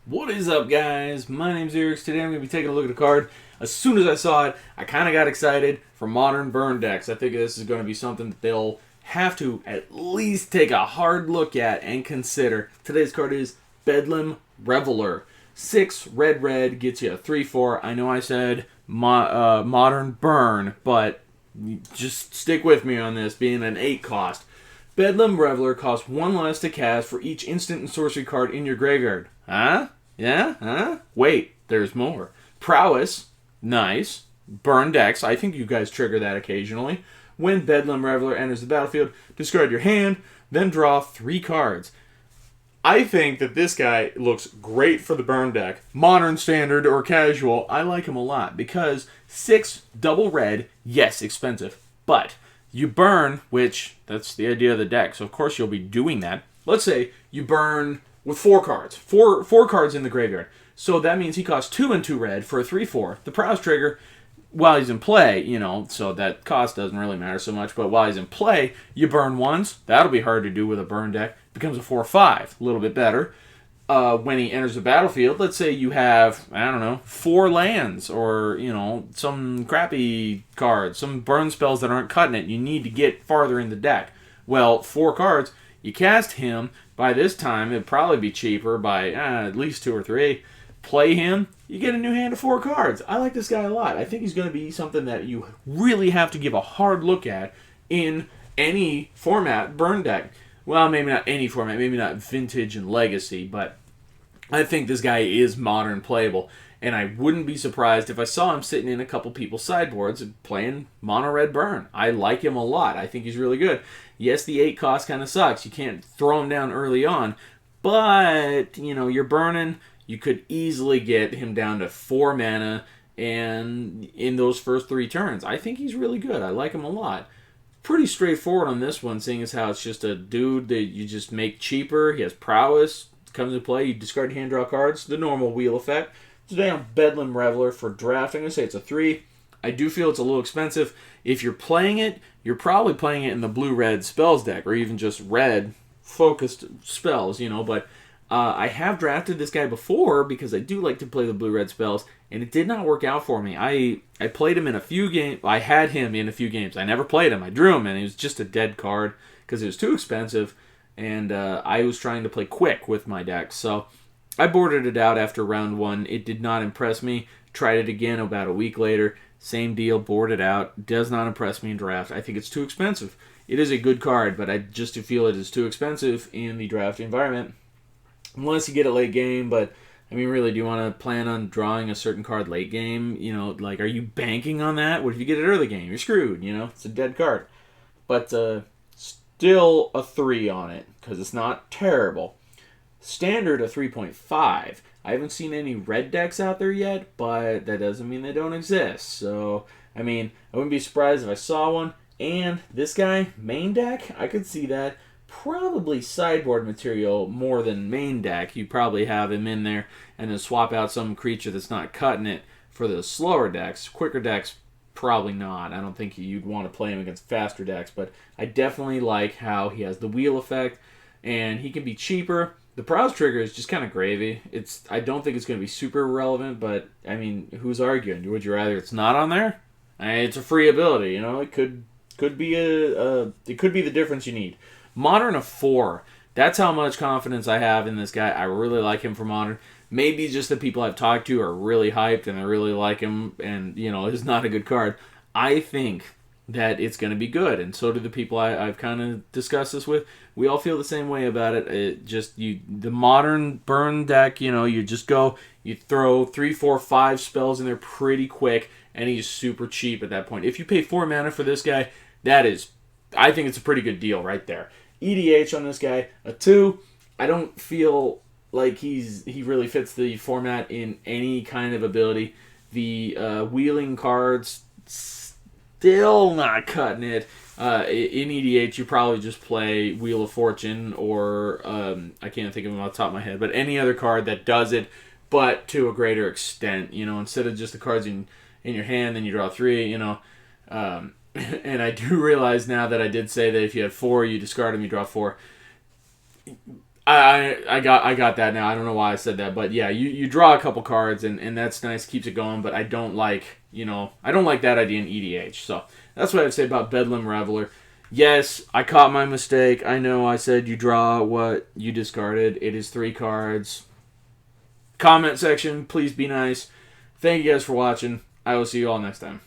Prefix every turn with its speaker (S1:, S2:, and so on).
S1: What is up, guys? My name's iirix. Today I'm going to be taking a look at a card. As soon as I saw it, I kind of got excited for modern burn decks. I think this is going to be something that they'll have to at least take a hard look at and consider. Today's card is Bedlam Reveler. 6 red gets you a 3/4. I know I said modern burn, but just stick with me on this, being an 8 cost. Bedlam Reveler costs 1 less to cast for each instant and sorcery card in your graveyard. Huh? Yeah? Huh? Wait, there's more. Prowess. Nice. Burn decks. I think you guys trigger that occasionally. When Bedlam Reveler enters the battlefield, discard your hand, then draw 3 cards. I think that this guy looks great for the burn deck. Modern, standard, or casual, I like him a lot because 6 double red, yes, expensive, but you burn, which that's the idea of the deck, so of course you'll be doing that. Let's say you burn with 4 cards. Four cards in the graveyard. So that means he costs 2 and 2 red for a 3/4. The Prowess trigger, while he's in play, so that cost doesn't really matter so much, but while he's in play, you burn once. That'll be hard to do with a burn deck. Becomes a 4/5, a little bit better. When he enters the battlefield, let's say you have, 4 lands or, some crappy cards, some burn spells that aren't cutting it. You need to get farther in the deck. Well, 4 cards, you cast him. By this time, it'd probably be cheaper by at least 2 or 3. Play him, you get a new hand of 4 cards. I like this guy a lot. I think he's going to be something that you really have to give a hard look at in any format burn deck. Well, maybe not any format, maybe not vintage and legacy, but I think this guy is modern playable, and I wouldn't be surprised if I saw him sitting in a couple people's sideboards and playing mono red burn. I like him a lot. I think he's really good. Yes, the 8 cost kind of sucks. You can't throw him down early on, but you're burning. You could easily get him down to 4 mana, and in those first 3 turns, I think he's really good. I like him a lot. Pretty straightforward on this one, seeing as how it's just a dude that you just make cheaper. He has prowess, comes into play, you discard hand draw cards, the normal wheel effect. Today on Bedlam Reveler for draft, I'm going to say it's a 3. I do feel it's a little expensive. If you're playing it, you're probably playing it in the blue-red spells deck, or even just red-focused spells, but I have drafted this guy before because I do like to play the blue-red spells, and it did not work out for me. I played him in a few games. I had him in a few games. I never played him. I drew him, and he was just a dead card because it was too expensive, and I was trying to play quick with my deck. So I boarded it out after round 1. It did not impress me. Tried it again about a week later. Same deal, boarded out. Does not impress me in draft. I think it's too expensive. It is a good card, but I just feel it is too expensive in the draft environment. Unless you get it late game, but really, do you want to plan on drawing a certain card late game? Are you banking on that? What if you get it early game? You're screwed, it's a dead card. But still a 3 on it, because it's not terrible. Standard a 3.5. I haven't seen any red decks out there yet, but that doesn't mean they don't exist. So, I wouldn't be surprised if I saw one. And this guy, main deck, I could see that. Probably sideboard material more than main deck. You probably have him in there and then swap out some creature that's not cutting it for the slower decks. Quicker decks, probably not. I don't think you'd want to play him against faster decks, but I definitely like how he has the wheel effect and he can be cheaper. The Prowess trigger is just kind of gravy. I don't think it's going to be super relevant, but who's arguing? Would you rather it's not on there? It's a free ability. It could be it could be the difference you need. Modern a 4. That's how much confidence I have in this guy. I really like him for Modern. Maybe just the people I've talked to are really hyped and they really like him and, it's not a good card. I think that it's going to be good, and so do the people I've kind of discussed this with. We all feel the same way about it. The Modern burn deck, you just go, you throw 3, 4, 5 spells in there pretty quick, and he's super cheap at that point. If you pay 4 mana for this guy, I think it's a pretty good deal right there. EDH on this guy, a 2. I don't feel like he really fits the format in any kind of ability. The wheeling cards, still not cutting it. In EDH, you probably just play Wheel of Fortune or, I can't think of them off the top of my head, but any other card that does it, but to a greater extent. Instead of just the cards in your hand, then you draw 3, and I do realize now that I did say that if you have 4, you discard them, you draw 4. I got that now. I don't know why I said that, but yeah, you draw a couple cards and that's nice, keeps it going. But I don't like I don't like that idea in EDH. So that's what I'd say about Bedlam Reveler. Yes, I caught my mistake. I know I said you draw what you discarded. It is 3 cards. Comment section, please be nice. Thank you guys for watching. I will see you all next time.